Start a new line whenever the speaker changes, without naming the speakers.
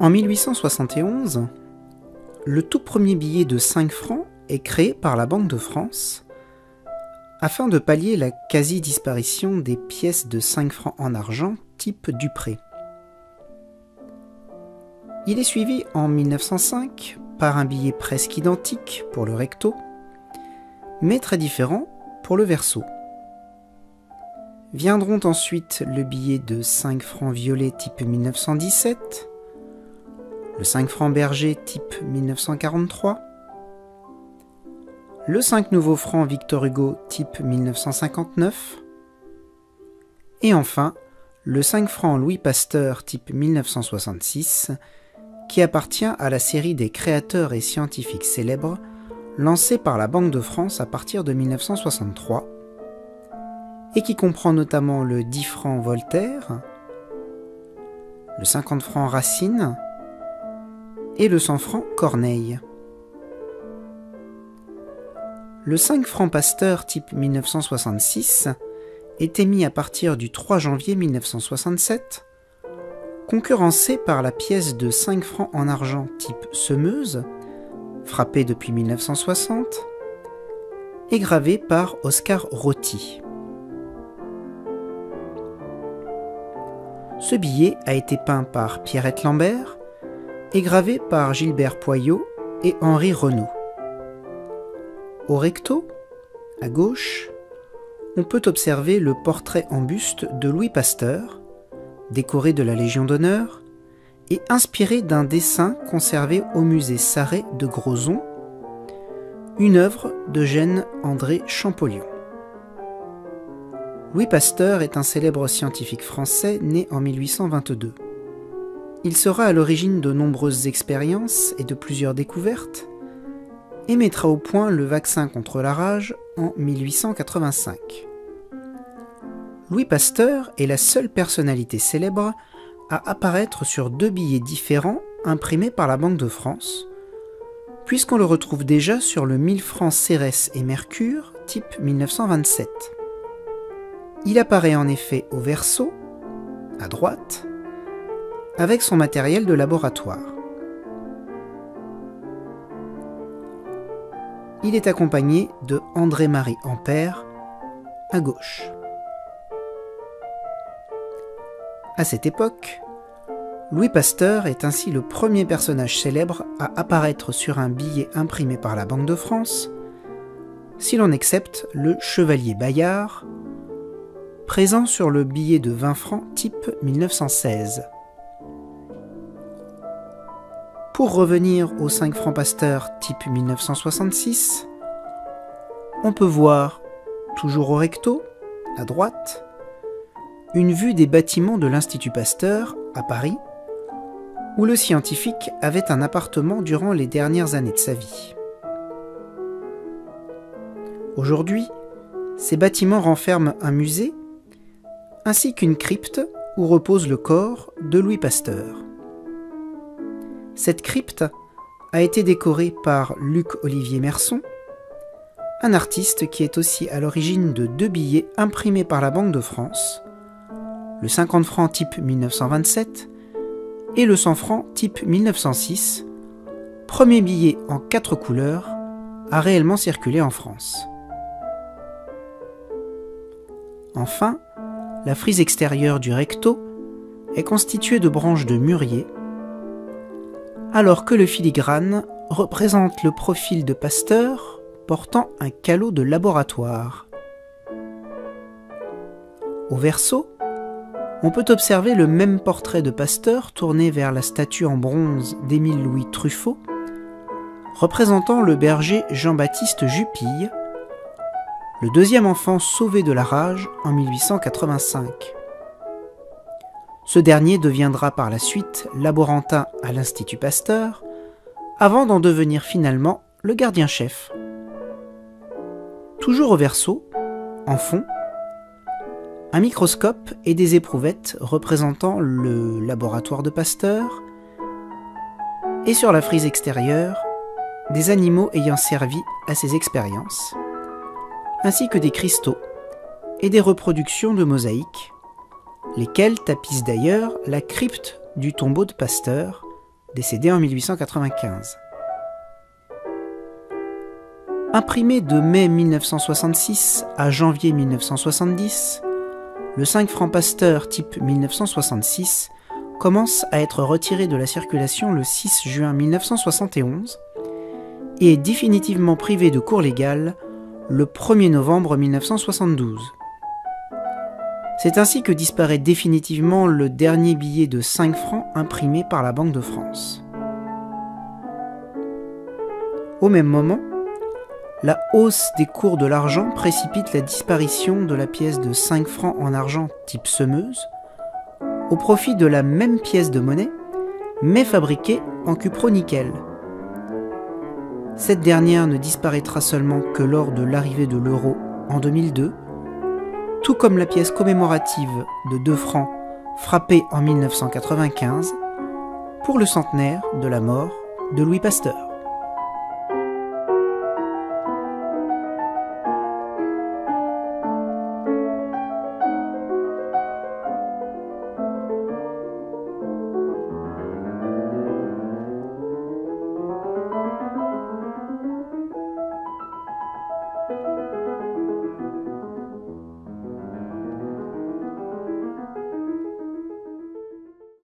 En 1871, le tout premier billet de 5 francs est créé par la Banque de France afin de pallier la quasi-disparition des pièces de 5 francs en argent type Dupré. Il est suivi en 1905 par un billet presque identique pour le recto, mais très différent pour le verso. Viendront ensuite le billet de 5 francs violet type 1917, le 5 francs berger type 1943, le 5 nouveaux francs Victor Hugo type 1959, et enfin le 5 francs Louis Pasteur type 1966, qui appartient à la série des créateurs et scientifiques célèbres lancée par la Banque de France à partir de 1963, et qui comprend notamment le 10 francs Voltaire, le 50 francs Racine et le 100 francs Corneille. Le 5 francs Pasteur type 1966 est émis à partir du 3 janvier 1967, concurrencé par la pièce de 5 francs en argent type Semeuse, frappée depuis 1960, et gravée par Oscar Rotti. Ce billet a été peint par Pierrette Lambert et gravé par Gilbert Poyot et Henri Renaud. Au recto, à gauche, on peut observer le portrait en buste de Louis Pasteur, décoré de la Légion d'honneur et inspiré d'un dessin conservé au musée Sarret de Grozon, une œuvre d'Eugène-André Champollion. Louis Pasteur est un célèbre scientifique français né en 1822. Il sera à l'origine de nombreuses expériences et de plusieurs découvertes, et mettra au point le vaccin contre la rage en 1885. Louis Pasteur est la seule personnalité célèbre à apparaître sur 2 billets différents imprimés par la Banque de France, puisqu'on le retrouve déjà sur le 1000 francs Cérès et Mercure, type 1927. Il apparaît en effet au verso, à droite, avec son matériel de laboratoire. Il est accompagné de André-Marie Ampère, à gauche. À cette époque, Louis Pasteur est ainsi le premier personnage célèbre à apparaître sur un billet imprimé par la Banque de France, si l'on accepte le chevalier Bayard, présent sur le billet de 20 francs type 1916. Pour revenir aux 5 francs Pasteur type 1966, on peut voir, toujours au recto, à droite, une vue des bâtiments de l'Institut Pasteur, à Paris, où le scientifique avait un appartement durant les dernières années de sa vie. Aujourd'hui, ces bâtiments renferment un musée, ainsi qu'une crypte où repose le corps de Louis Pasteur. Cette crypte a été décorée par Luc-Olivier Merson, un artiste qui est aussi à l'origine de 2 billets imprimés par la Banque de France, le 50 francs type 1927 et le 100 francs type 1906, premier billet en 4 couleurs à réellement circuler en France. Enfin, la frise extérieure du recto est constituée de branches de mûrier, alors que le filigrane représente le profil de Pasteur portant un calot de laboratoire. Au verso, on peut observer le même portrait de Pasteur tourné vers la statue en bronze d'Émile-Louis Truffaut, représentant le berger Jean-Baptiste Jupille, le deuxième enfant sauvé de la rage en 1885. Ce dernier deviendra par la suite laborantin à l'Institut Pasteur, avant d'en devenir finalement le gardien-chef. Toujours au verso, en fond, un microscope et des éprouvettes représentant le laboratoire de Pasteur, et sur la frise extérieure, des animaux ayant servi à ses expériences, ainsi que des cristaux et des reproductions de mosaïques, lesquelles tapissent d'ailleurs la crypte du tombeau de Pasteur, décédé en 1895. Imprimé de mai 1966 à janvier 1970, le 5 francs Pasteur type 1966 commence à être retiré de la circulation le 6 juin 1971 et est définitivement privé de cours légal le 1er novembre 1972. C'est ainsi que disparaît définitivement le dernier billet de 5 francs imprimé par la Banque de France. Au même moment, la hausse des cours de l'argent précipite la disparition de la pièce de 5 francs en argent type semeuse au profit de la même pièce de monnaie, mais fabriquée en cupro-nickel. Cette dernière ne disparaîtra seulement que lors de l'arrivée de l'euro en 2002, tout comme la pièce commémorative de 2 francs frappée en 1995 pour le centenaire de la mort de Louis Pasteur.